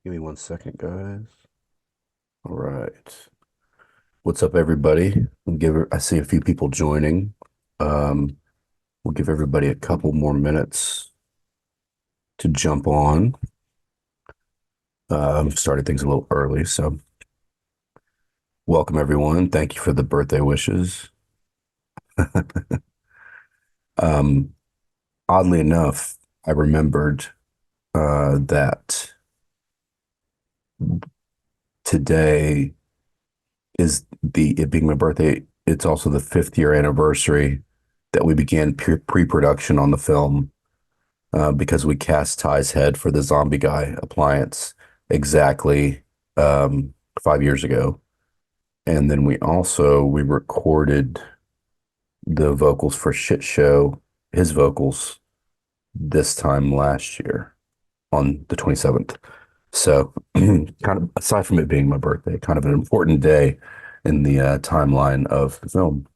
Give me 1 second, guys. All right. What's up, everybody? I see a few people joining. Um, we'll give everybody a couple more minutes to jump on. Started things a little early, so welcome everyone. Thank you for the birthday wishes. Um, Oddly enough, I remembered that today is it being my birthday. It's also the 5th year anniversary that we began pre-production on the film. Because we cast Ty's head for the Zombie Guy appliance exactly 5 years ago. And then we recorded the vocals for Shit Show, his vocals, this time last year on the 27th. So kind of aside from it being my birthday, kind of an important day in the timeline of the film.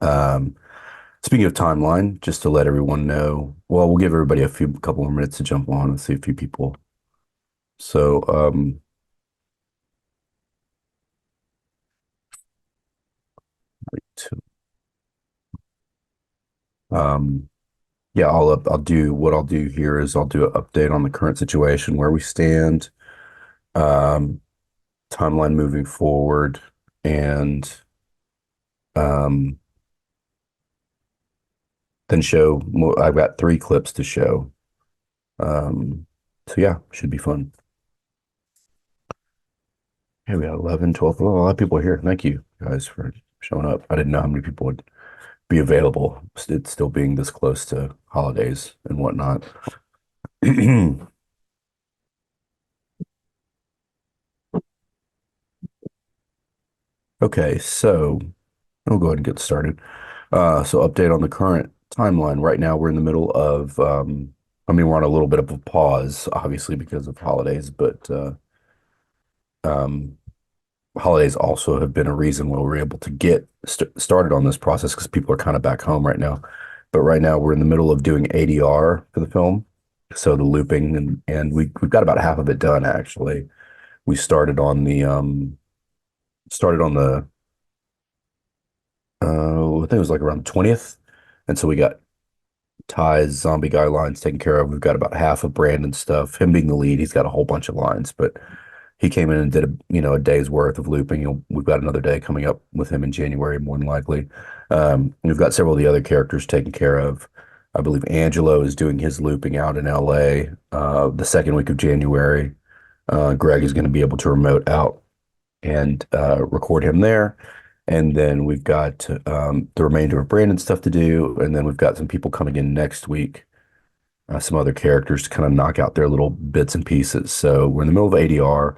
Um, Speaking of timeline, just to let everyone know, well, we'll give everybody a couple more minutes to jump on and see a few people. So, t- um, yeah, I'll do what I'll do here is I'll do an update on the current situation, where we stand, um, timeline moving forward, and um, then show. I've got 3 clips to show. So yeah, should be fun. Hey, we got 11, 12. Oh, a lot of people here. Thank you guys for showing up. I didn't know how many people would be available. It's still being this close to holidays and whatnot. Okay, so we'll go ahead and get started. So update on the current timeline. Right now, we're in the middle of, I mean, we're on a little bit of a pause, obviously, because of holidays, but um, holidays also have been a reason why we're able to get started on this process because people are kind of back home right now. But right now, we're in the middle of doing ADR for the film. So the looping and we've got about half of it done actually. We started on the I think it was like around the 20th. And so we got Ty's zombie guy lines taken care of. We've got about half of Brandon's stuff. Him being the lead, he's got a whole bunch of lines, but he came in and did a day's worth of looping. We've got another day coming up with him in January, more than likely. We've got several of the other characters taken care of. I believe Angelo is doing his looping out in LA the second week of January. Greg is going to be able to remote out and record him there. And then we've got the remainder of Brandon's stuff to do. And then we've got some people coming in next week, some other characters to kind of knock out their little bits and pieces. So we're in the middle of ADR.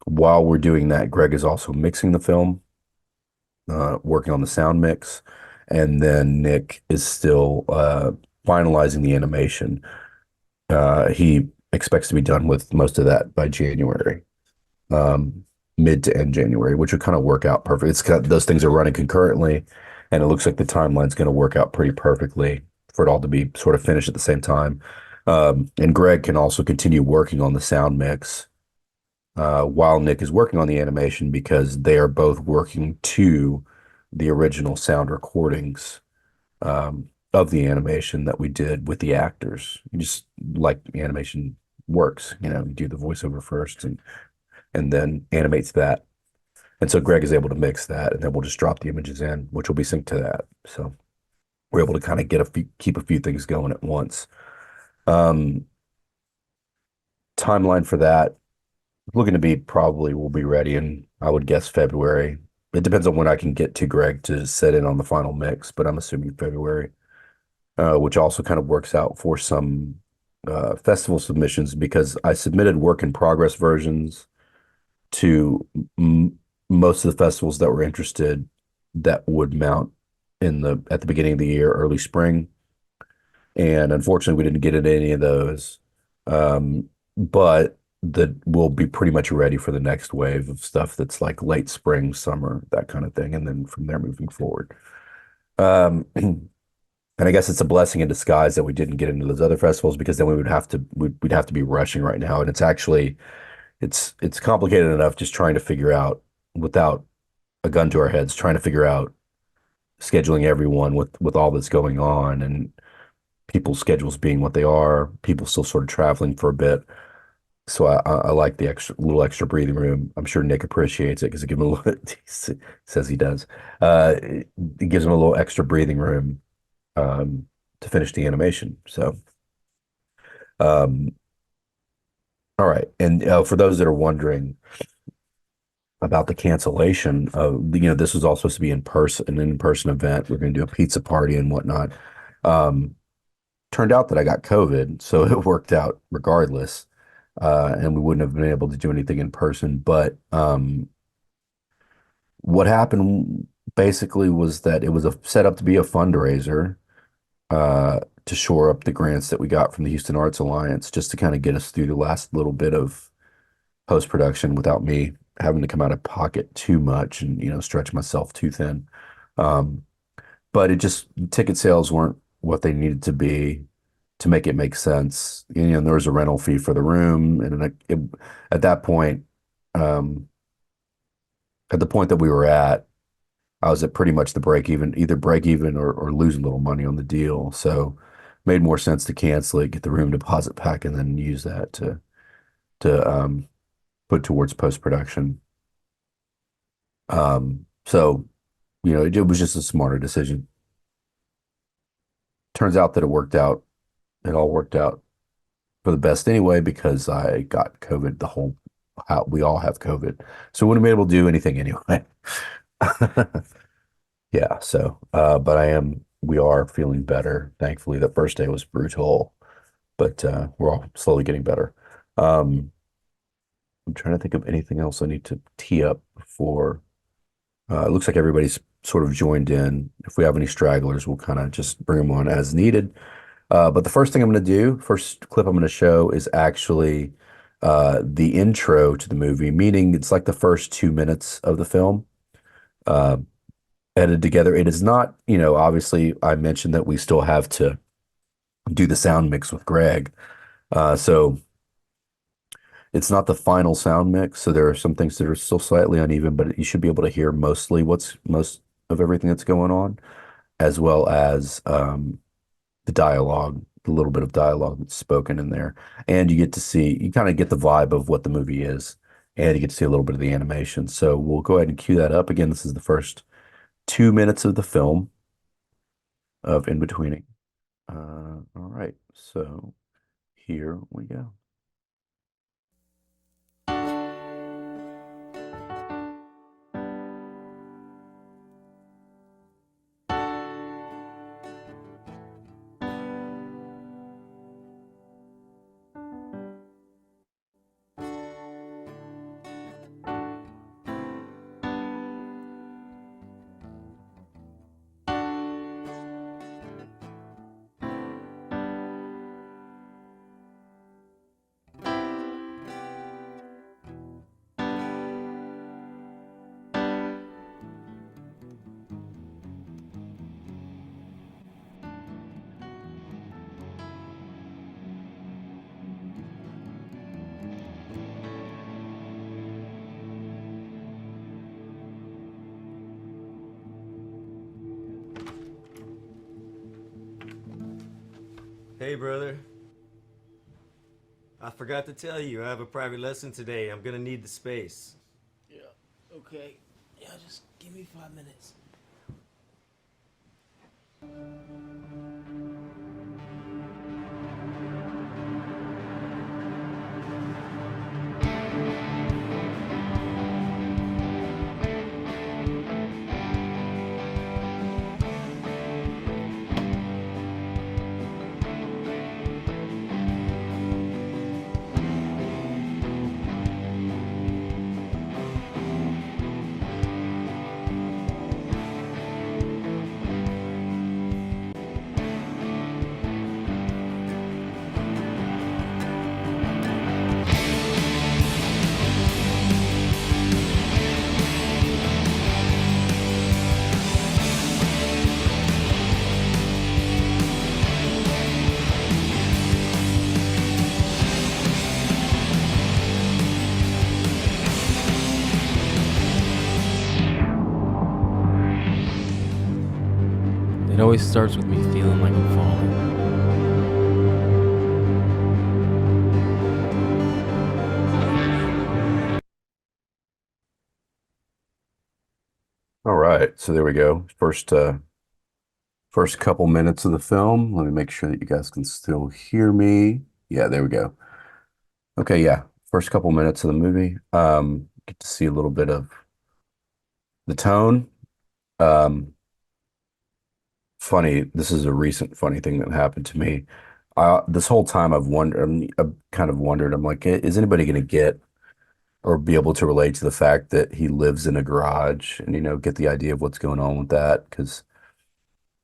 While we're doing that, Greg is also mixing the film, working on the sound mix. And then Nick is still finalizing the animation. He expects to be done with most of that by January, um, mid to end January, which would kind of work out perfect. Those things are running concurrently, and it looks like the timeline's going to work out pretty perfectly for it all to be sort of finished at the same time. And Greg can also continue working on the sound mix while Nick is working on the animation because they are both working to the original sound recordings of the animation that we did with the actors. Just like animation works, you do the voiceover first and then animates that. And so Greg is able to mix that, and then we'll just drop the images in, which will be synced to that. So we're able to kind of keep a few things going at once. Um, Timeline for that, looking to be probably will be ready in, I would guess, February. It depends on when I can get to Greg to set in on the final mix, but I'm assuming February, which also kind of works out for some festival submissions because I submitted work in progress versions to m most of the festivals that were interested that would mount at the beginning of the year, early spring. And unfortunately, we didn't get into any of those. But that will be pretty much ready for the next wave of stuff that's like late spring, summer, that kind of thing. And then from there moving forward. Um, And I guess it's a blessing in disguise that we didn't get into those other festivals because then we'd have to be rushing right now. And it's actually it's complicated enough just trying to figure out without a gun to our heads, trying to figure out scheduling everyone with all that's going on and people's schedules being what they are, people still sort of traveling for a bit. So I like the little extra breathing room. I'm sure Nick appreciates it because it gives him a little, he says he does. It gives him a little extra breathing room to finish the animation. So, um, all right. And for those that are wondering about the cancellation, this was all supposed to be in person, an in-person event. We're going to do a pizza party and whatnot. Um, Turned out that I got COVID, so it worked out regardless. And we wouldn't have been able to do anything in person. But what happened basically was that it was set up to be a fundraiser to shore up the grants that we got from the Houston Arts Alliance, just to kind of get us through the last little bit of post-production without me having to come out of pocket too much and stretch myself too thin. Um, but it just ticket sales weren't what they needed to be to make it make sense. There was a rental fee for the room, and at that point, um, at the point that we were at, I was at pretty much the break even, either break even or lose a little money on the deal. So made more sense to cancel it, get the room deposit back, and then use that to put towards post production. So it was just a smarter decision. Turns out that it worked out. It all worked out for the best anyway because I got COVID. We all have COVID, so we wouldn't be able to do anything anyway. Yeah. So, but we are feeling better. Thankfully, the first day was brutal, but we're all slowly getting better. Um, I'm trying to think of anything else I need to tee up before. It looks like everybody's sort of joined in. If we have any stragglers, we'll kind of just bring them on as needed. But the first thing I'm going to do, first clip I'm going to show is actually the intro to the movie, meaning it's like the first 2 minutes of the film uh, edited together. It is not, obviously, I mentioned that we still have to do the sound mix with Greg. So it's not the final sound mix. So there are some things that are still slightly uneven, but you should be able to hear most of everything that's going on, as well as the dialogue, the little bit of dialogue that's spoken in there. And you kind of get the vibe of what the movie is, and you get to see a little bit of the animation. So we'll go ahead and cue that up. Again, this is the first 2 minutes of the film of In-Betweening. All right, so here we go. Hey, brother. I forgot to tell you, I have a private lesson today. I'm gonna need the space. Yeah, okay. Yeah, just give me 5 minutes. always starts with me feeling like I'm falling. All right, so there we go. First couple minutes of the film. Let me make sure that you guys can still hear me. Yeah, there we go. Okay, yeah. First couple minutes of the movie. Get to see a little bit of the tone. Um, Funny, this is a recent funny thing that happened to me. This whole time I've kind of wondered, I'm like, is anybody going to get or be able to relate to the fact that he lives in a garage and, get the idea of what's going on with that? Because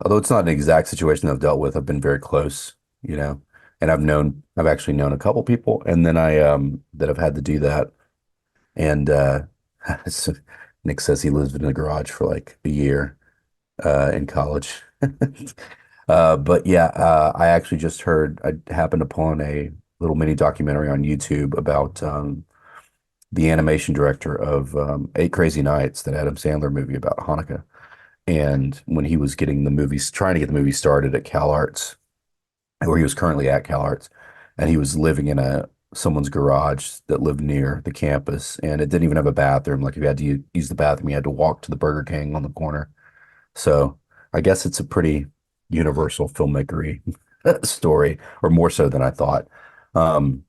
although it's not an exact situation I've dealt with, I've been very close, and I've actually known a couple people, and then that have had to do that. And so Nick says he lived in a garage for like a year in college. But yeah, I actually just I happened upon a little mini documentary on YouTube about the animation director of Eight Crazy Nights, that Adam Sandler movie about Hanukkah. And when he was trying to get the movie started at CalArts, where he was currently at CalArts, and he was living in someone's garage that lived near the campus, and it didn't even have a bathroom. Like if you had to use the bathroom, you had to walk to the Burger King on the corner. So I guess it's a pretty universal filmmakery story, or more so than I thought. Um,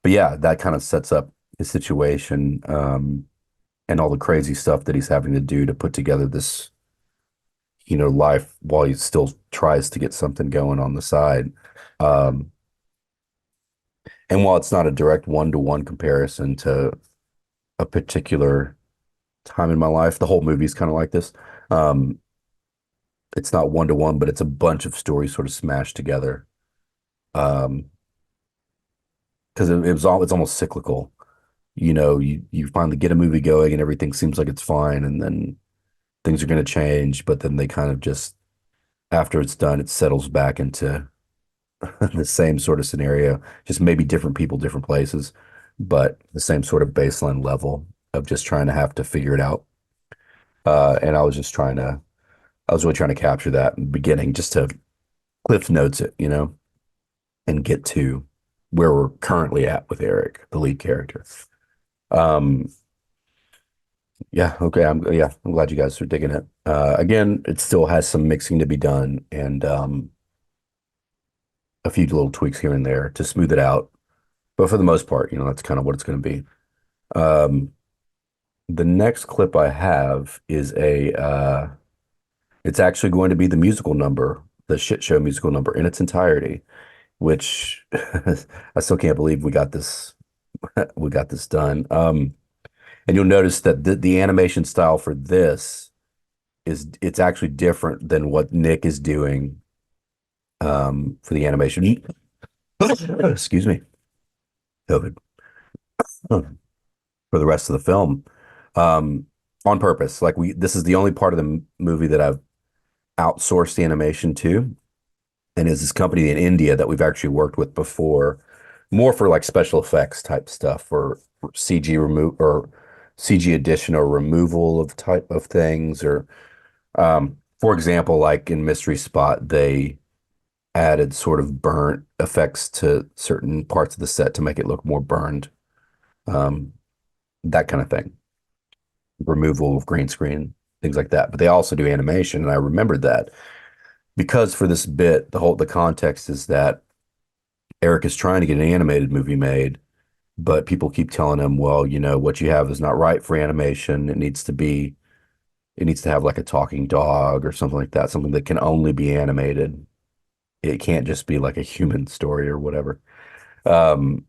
but yeah, that kind of sets up his situation, and all the crazy stuff that he's having to do to put together this, life while he still tries to get something going on the side. Um, and while it's not a direct one-to-one comparison to a particular time in my life, the whole movie's kind of like this. Um, it's not one-to-one, but it's a bunch of stories sort of smashed together. Um, because it's almost cyclical. You finally get a movie going and everything seems like it's fine, and then things are going to change, but then they kind of just, after it's done, it settles back into the same sort of scenario, just maybe different people, different places, but the same sort of baseline level of just trying to have to figure it out. And I was really trying to capture that in the beginning, just to cliff notes it, and get to where we're currently at with Eric, the lead character. Um, yeah, okay, I'm glad you guys are digging it. Again, it still has some mixing to be done, and a few little tweaks here and there to smooth it out. But for the most part, that's kind of what it's going to be. Um, the next clip I have is it's actually going to be the musical number, the shit show musical number in its entirety, which I still can't believe we got this done. And you'll notice that the animation style for this it's actually different than what Nick is doing for the animation. Excuse me, COVID. For the rest of the film, um, on purpose. Like this is the only part of the movie that I've outsourced animation to, and is this company in India that we've actually worked with before, more for like special effects type stuff, or CG remove or CG addition or removal of type of things, or for example, like in Mystery Spot, they added sort of burnt effects to certain parts of the set to make it look more burned, um, that kind of thing. Removal of green screen, things like that. But they also do animation, and I remembered that because for this bit, the context is that Eric is trying to get an animated movie made, but people keep telling him, well, what you have is not right for animation. It needs to have like a talking dog or something like that, something that can only be animated. It can't just be like a human story or whatever. Um,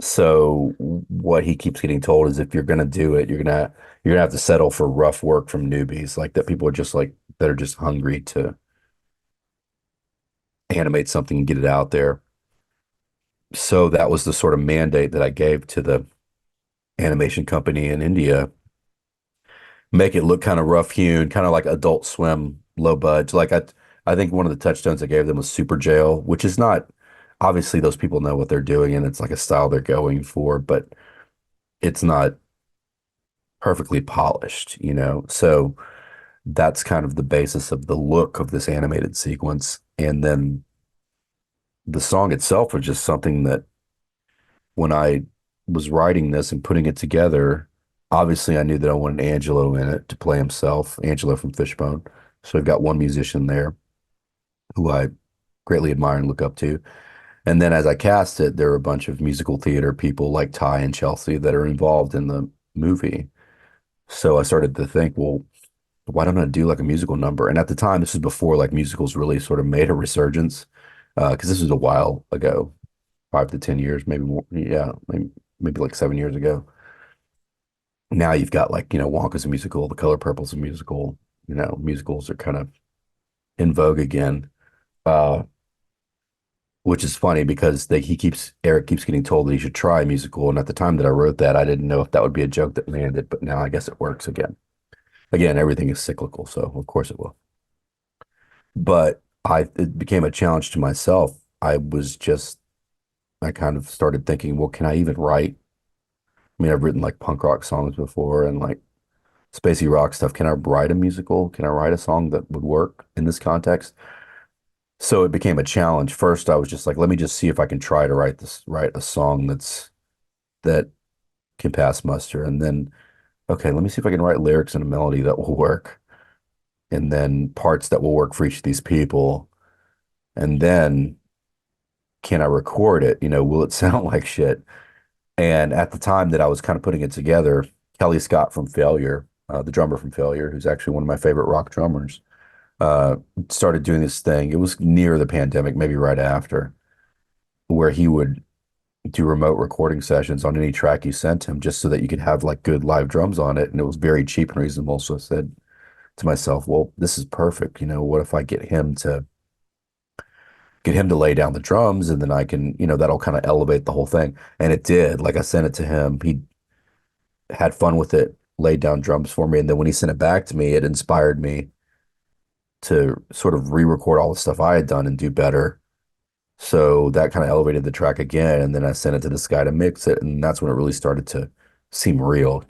So what he keeps getting told is if you're gonna do it, you're gonna have to settle for rough work from newbies, like that people are just like that are just hungry to animate something and get it out there. So that was the sort of mandate that I gave to the animation company in India. Make it look kind of rough hewn, kind of like Adult Swim, low budge. I think one of the touchstones I gave them was Super Jail, which is not obviously those people know what they're doing and it's like a style they're going for, but it's not perfectly polished. So that's kind of the basis of the look of this animated sequence. And then the song itself was just something that when I was writing this and putting it together, obviously I knew that I wanted Angelo in it to play himself, Angelo from Fishbone. So I've got one musician there who I greatly admire and look up to. And then as I cast it, there were a bunch of musical theater people like Ty and Chelsea that are involved in the movie. So I started to think, well, why don't I do like a musical number? And at the time, this was before like musicals really sort of made a resurgence, because this was a while ago, 5 to 10 years, maybe more. Yeah, maybe like 7 years ago. Now you've got like, Wonka's a musical, The Color Purple's a musical, musicals are kind of in vogue again. Uh, which is funny because Eric keeps getting told that he should try a musical. And at the time that I wrote that, I didn't know if that would be a joke that landed, but now I guess it works again. Again, everything is cyclical, so of course it will. But it became a challenge to myself. I kind of started thinking, well, can I even write? I mean, I've written like punk rock songs before and like spacey rock stuff. Can I write a musical? Can I write a song that would work in this context? So it became a challenge. First, I was just like, let me just see if I can try to write a song that can pass muster. And then, okay, let me see if I can write lyrics and a melody that will work. And then parts that will work for each of these people. And then can I record it? Will it sound like shit? And at the time that I was kind of putting it together, Kelly Scott from Failure, the drummer from Failure, who's actually one of my favorite rock drummers, uh, started doing this thing. It was near the pandemic, maybe right after, where he would do remote recording sessions on any track you sent him just so that you could have like good live drums on it. And it was very cheap and reasonable. So I said to myself, well, this is perfect. What if I get him to lay down the drums and then I can, that'll kind of elevate the whole thing. And it did. Like I sent it to him. He had fun with it, laid down drums for me. And then when he sent it back to me, it inspired me to sort of re-record all the stuff I had done and do better. So that kind of elevated the track again. And then I sent it to this guy to mix it. And that's when it really started to seem real.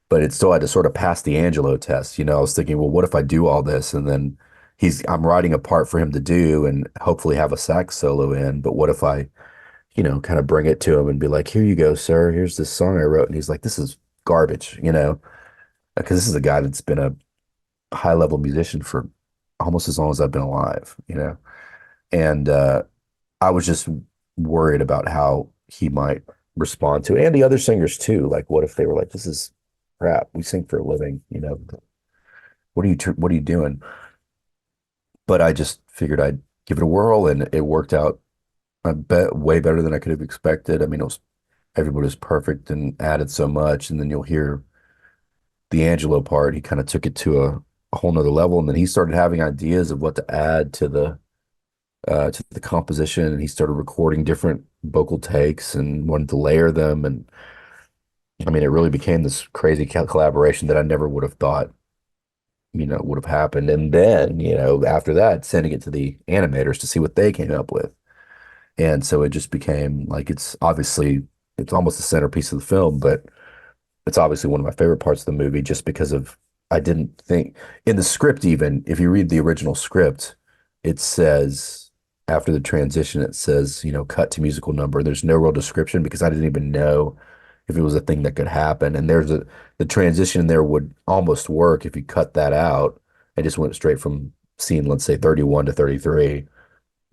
But it still had to sort of pass the Angelo test. I was thinking, well, what if I do all this and then I'm writing a part for him to do and hopefully have a sax solo in. But what if I, kind of bring it to him and be like, here you go, sir. Here's this song I wrote. And he's like, this is garbage, because this is a guy that's been a high level musician for almost as long as I've been alive. And I was just worried about how he might respond to it. And the other singers too. Like, what if they were like, this is crap. We sing for a living. What are you doing? But I just figured I'd give it a whirl and it worked out, I bet, way better than I could have expected. I mean, everybody was perfect and added so much. And then you'll hear the Angelo part. He kind of took it to a whole nother level. And then he started having ideas of what to add to the composition, and he started recording different vocal takes and wanted to layer them. And I mean, it really became this crazy collaboration that I never would have thought, would have happened. And then, after that, sending it to the animators to see what they came up with. And so it just became like it's almost the centerpiece of the film, but it's obviously one of my favorite parts of the movie just because of I didn't think in the script, even if you read the original script, it says after the transition, it says, cut to musical number. There's no real description because I didn't even know if it was a thing that could happen. And the transition there would almost work if you cut that out and just went straight from scene, let's say 31 to 33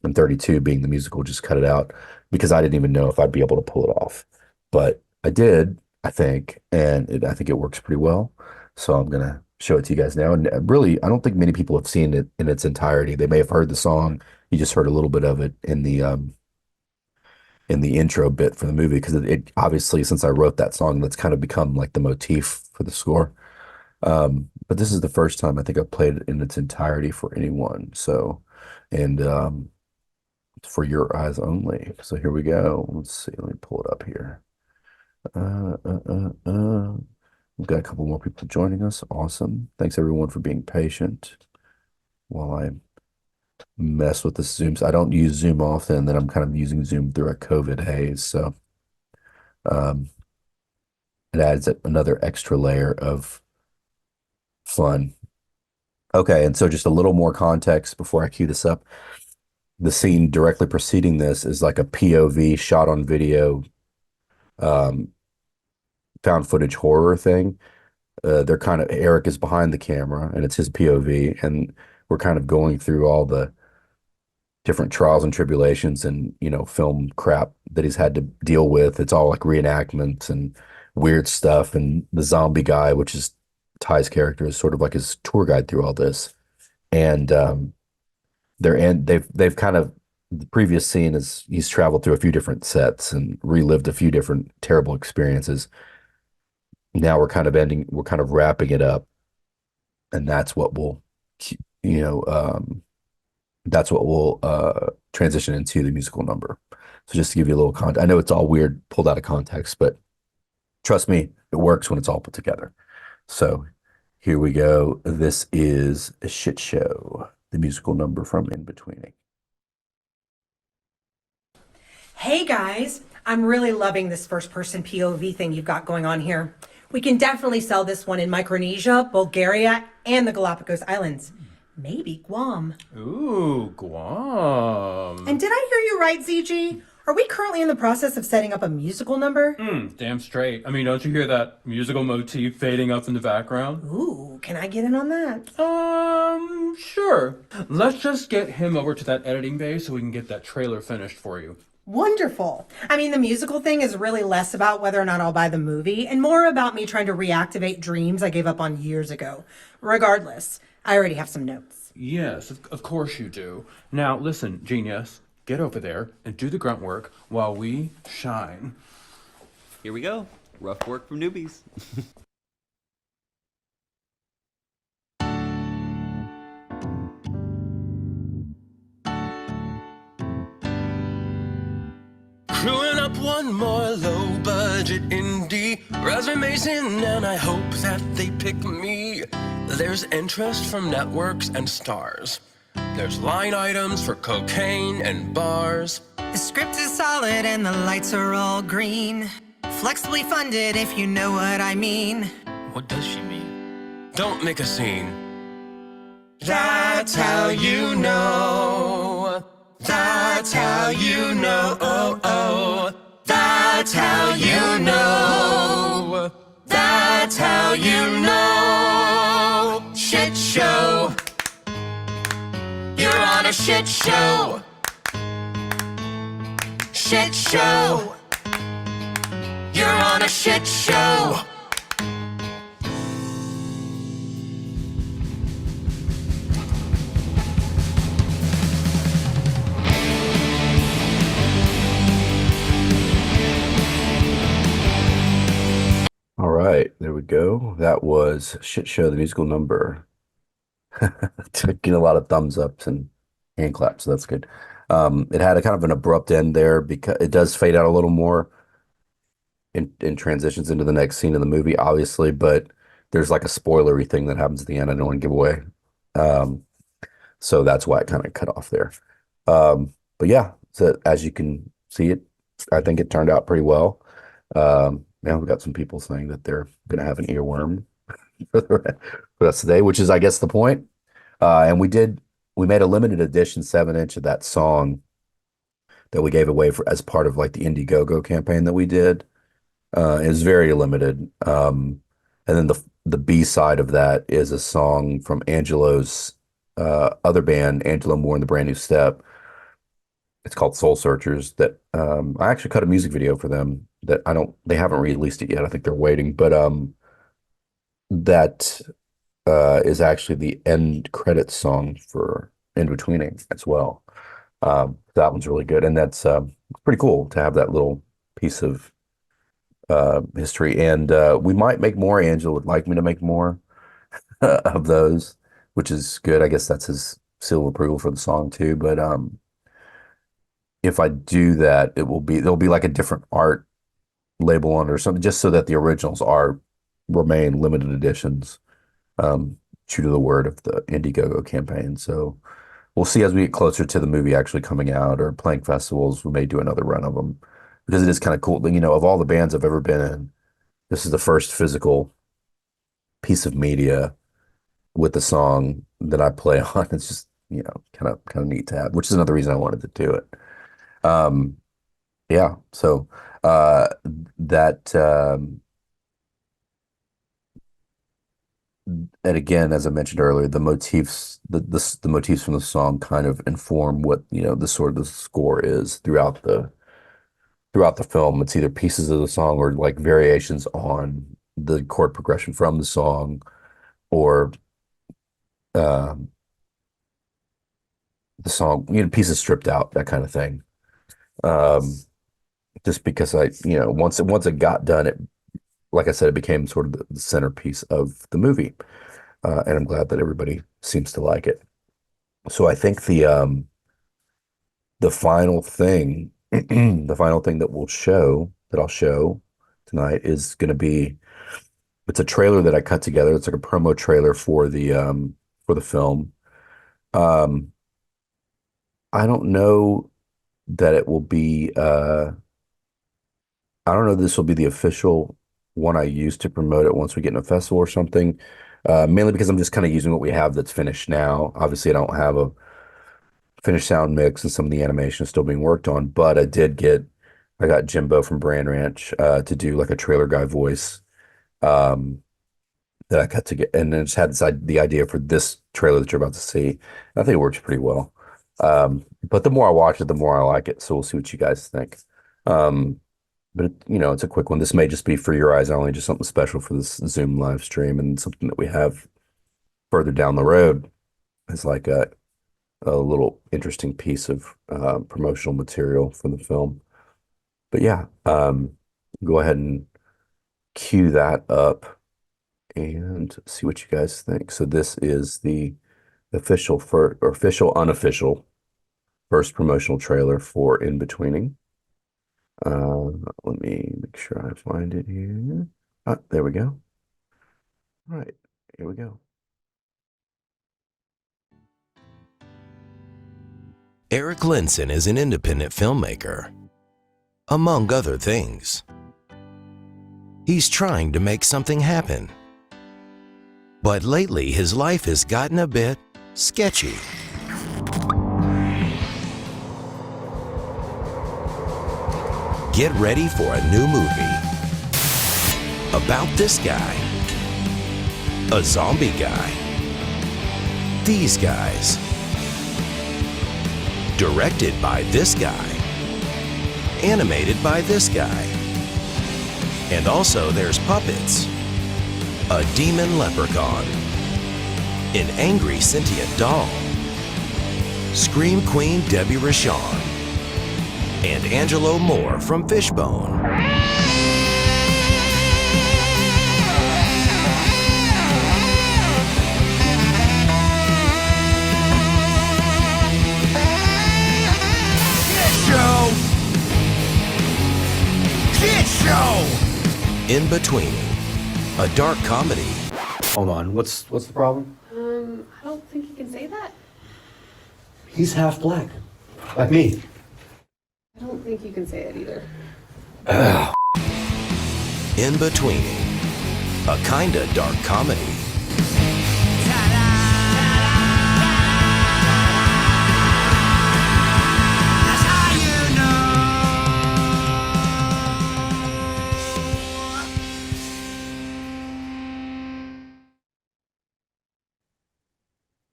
and 32 being the musical, just cut it out because I didn't even know if I'd be able to pull it off. But I did, I think, and I think it works pretty well. So I'm gonna show it to you guys now. And really, I don't think many people have seen it in its entirety. They may have heard the song. You just heard a little bit of it in the intro bit for the movie because it obviously, since I wrote that song, that's kind of become like the motif for the score. But this is the first time I think I've played it in its entirety for anyone. So, and for your eyes only. So here we go. Let's see. Let me pull it up here. Uh, uh, uh, uh. We've got a couple more people joining us. Awesome. Thanks everyone for being patient while I mess with the Zooms. I don't use Zoom often, then I'm kind of using Zoom through a COVID haze. So um, it adds another extra layer of fun Okay, and so just a little more context before I cue this up. The scene directly preceding this is like a POV shot on video, um, found footage horror thing. They're kind of Eric is behind the camera and it's his POV, and we're kind of going through all the different trials and tribulations and film crap that he's had to deal with. It's all like reenactments and weird stuff, and the zombie guy, which is Ty's character, is sort of like his tour guide through all this. And they've kind of the previous scene is he's traveled through a few different sets and relived a few different terrible experiences. Now we're kind of wrapping it up, and that's what will you know that's what will transition into the musical number. So just to give you a little context, I know it's all weird pulled out of context, but trust me, it works when it's all put together. So here we go. This is a shit show, the musical number from In Betweening. Hey guys, I'm really loving this first person POV thing you've got going on here. We can definitely sell this one in Micronesia, Bulgaria, and the Galapagos Islands. Maybe Guam. Ooh, Guam. And did I hear you right, ZG? Are we currently in the process of setting up a musical number? Damn straight. I mean, don't you hear that musical motif fading up in the background? Ooh, can I get in on that? Sure. Let's just get him over to that editing bay so we can get that trailer finished for you. Wonderful. I mean, the musical thing is really less about whether or not I'll buy the movie and more about me trying to reactivate dreams I gave up on years ago. Regardless, I already have some notes. Yes, of course you do. Now, listen, genius, get over there and do the grunt work while we shine. Here we go. Rough work from newbies. Crewing up one more low-budget indie resumes in, and I hope that they pick me. There's interest from networks and stars. There's line items for cocaine and bars. The script is solid and the lights are all green. Flexibly funded, if you know what I mean. What does she mean? Don't make a scene. That's how you know. That's how you know. Oh, oh. That's how you know. That's how you know. Shit show. You're on a shit show. Shit show. You're on a shit show. All right, there we go. That was Shit Show, the musical number. Getting a lot of thumbs ups and hand claps, so that's good. It had a kind of an abrupt end there because it does fade out a little more in transitions into the next scene of the movie, obviously, but there's like a spoilery thing that happens at the end I don't want to give away. So that's why it kind of cut off there. But yeah, so as you can see it, I think it turned out pretty well. Now we've got some people saying that they're going to have an earworm for the rest of the day, which is, I guess, the point. And we made a limited edition 7-inch of that song that we gave away as part of like the Indiegogo campaign that we did. It was very limited. And then the B side of that is a song from Angelo's other band, Angelo Moore and the Brand New Step. It's called Soul Searchers. That I actually cut a music video for them that they haven't released it yet. I think they're waiting, but that is actually the end credits song for In Betweening as well. That one's really good, and that's pretty cool to have that little piece of history. And we might make more. Angela would like me to make more of those, which is good. I guess that's his seal of approval for the song too. But if I do that, there'll be like a different art label on it or something, just so that the originals remain limited editions, true to the word of the Indiegogo campaign. So we'll see as we get closer to the movie actually coming out or playing festivals, we may do another run of them because it is kind of cool. Of all the bands I've ever been in, this is the first physical piece of media with the song that I play on. It's just, kind of neat to have, which is another reason I wanted to do it. Um, yeah. So uh, that and again, as I mentioned earlier, the motifs, the motifs from the song kind of inform what, the sort of the score is throughout the film. It's either pieces of the song or like variations on the chord progression from the song, or um, the song, pieces stripped out, that kind of thing. Um, just because once it got done, it, like I said, it became sort of the centerpiece of the movie, and I'm glad that everybody seems to like it. So I think the final thing, the final thing that I'll show tonight is going to be, it's a trailer that I cut together. It's like a promo trailer for the film. Um, I don't know that it will be I don't know if this will be the official one I use to promote it once we get in a festival or something. Mainly because I'm just kind of using what we have that's finished now. Obviously, I don't have a finished sound mix, and some of the animation is still being worked on, but I got Jimbo from Brand Ranch to do like a trailer guy voice, um, that I cut to get, and then just had the idea for this trailer that you're about to see. I think it works pretty well. But the more I watch it, the more I like it. So we'll see what you guys think. Um, but it's a quick one. This may just be for your eyes only, just something special for this Zoom live stream, and something that we have further down the road is like a little interesting piece of promotional material for the film. But yeah, go ahead and cue that up and see what you guys think. So this is the official unofficial first promotional trailer for In-Betweening. Let me make sure I find it here. Ah, there we go. All right, here we go. Eric Linson is an independent filmmaker, among other things. He's trying to make something happen. But lately, his life has gotten a bit sketchy. Get ready for a new movie about this guy, a zombie guy, these guys, directed by this guy, animated by this guy, and also there's puppets, a demon leprechaun, an angry sentient doll, Scream Queen Debbie Rochon, and Angelo Moore from Fishbone. Kid Show! In-Betweening, a dark comedy. Hold on. What's the problem? I don't think you can say that. He's half black, like me. I don't think you can say it either. In-Betweening, a kinda dark comedy.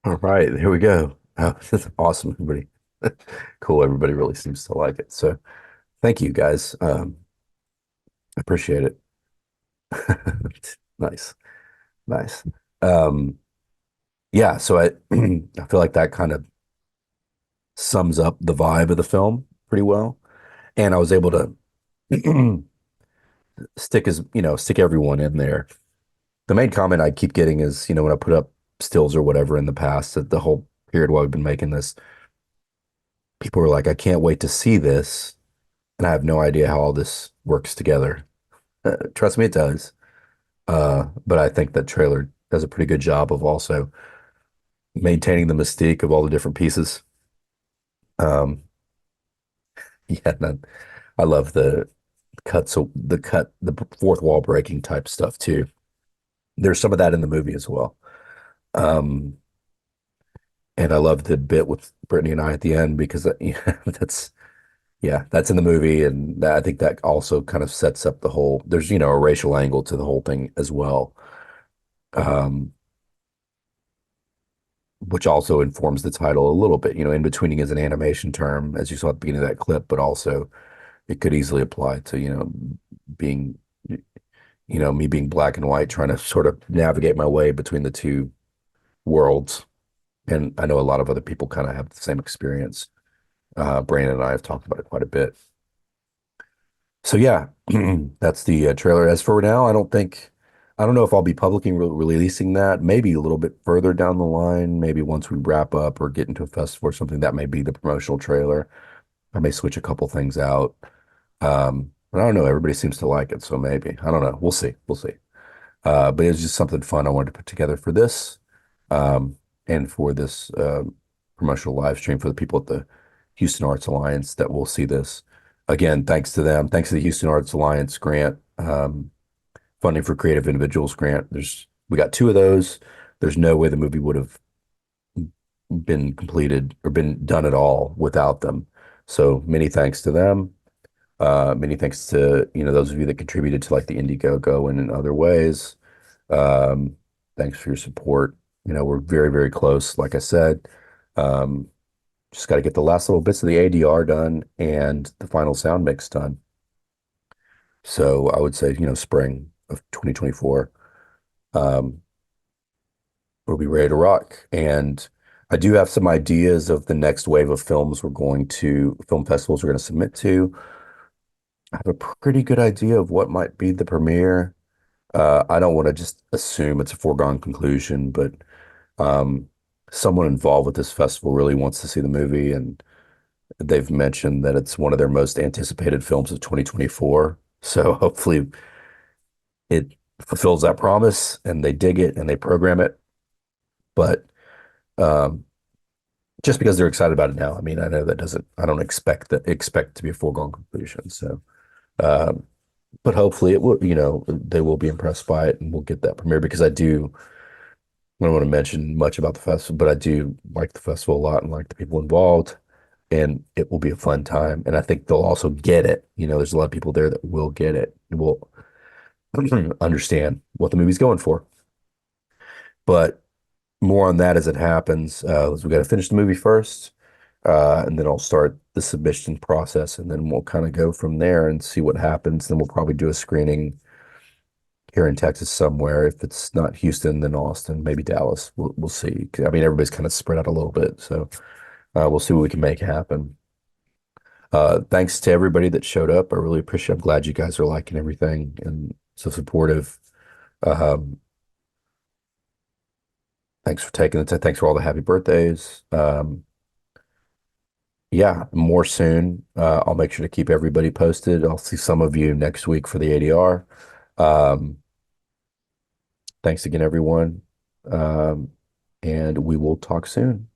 All right, here we go. Oh, this is awesome, everybody. Cool. Everybody really seems to like it. So thank you guys. I appreciate it. Nice. Nice. Um, yeah, so I feel like that kind of sums up the vibe of the film pretty well. And I was able to stick everyone in there. The main comment I keep getting is, when I put up stills or whatever in the past, that the whole period while we've been making this, people were like, I can't wait to see this. And I have no idea how all this works together. Trust me, it does. But I think that trailer does a pretty good job of also maintaining the mystique of all the different pieces. Um, yeah, I love the the fourth wall breaking type stuff too. There's some of that in the movie as well. Um, and I love the bit with Brittany and I at the end because that's that's in the movie, and I think that also kind of sets up the whole. There's a racial angle to the whole thing as well, um, which also informs the title a little bit. In-betweening is an animation term, as you saw at the beginning of that clip, but also it could easily apply to being me being black and white, trying to sort of navigate my way between the two worlds. And I know a lot of other people kind of have the same experience. Brandon and I have talked about it quite a bit. So yeah, that's the trailer. As for now, I don't know if I'll be publicly releasing that. Maybe a little bit further down the line. Maybe once we wrap up or get into a festival or something, that may be the promotional trailer. I may switch a couple things out. But I don't know. Everybody seems to like it, so maybe. I don't know. We'll see. We'll see. But it was just something fun I wanted to put together for this, and for this promotional live stream for the people at the Houston Arts Alliance that will see this. Again, thanks to them. Thanks to the Houston Arts Alliance grant, funding for creative individuals grant. We got two of those. There's no way the movie would have been completed or been done at all without them. So many thanks to them. Many thanks to those of you that contributed to like the Indiegogo and in other ways. Thanks for your support. We're very, very close. Like I said, just got to get the last little bits of the ADR done and the final sound mix done. So I would say, spring of 2024, we'll be ready to rock. And I do have some ideas of the next wave of film festivals we're going to submit to. I have a pretty good idea of what might be the premiere. I don't want to just assume it's a foregone conclusion, but someone involved with this festival really wants to see the movie, and they've mentioned that it's one of their most anticipated films of 2024. So hopefully it fulfills that promise and they dig it and they program it. But um, just because they're excited about it now, I mean, I don't expect it to be a foregone conclusion. So, um, but hopefully it will, they will be impressed by it and we'll get that premiere because I don't want to mention much about the festival, but I do like the festival a lot and like the people involved, and it will be a fun time. And I think they'll also get it. There's a lot of people there that will get it and will understand what the movie's going for. But more on that as it happens. We got to finish the movie first, and then I'll start the submission process, and then we'll kind of go from there and see what happens. Then we'll probably do a screening here in Texas somewhere. If it's not Houston, then Austin, maybe Dallas. We'll see. I mean, everybody's kind of spread out a little bit, so we'll see what we can make happen. Thanks to everybody that showed up. I really appreciate. I'm glad you guys are liking everything and so supportive. Um, Thanks for taking the time. Thanks for all the happy birthdays. Yeah, more soon. I'll make sure to keep everybody posted. I'll see some of you next week for the ADR. Um, Thanks again, everyone. And we will talk soon.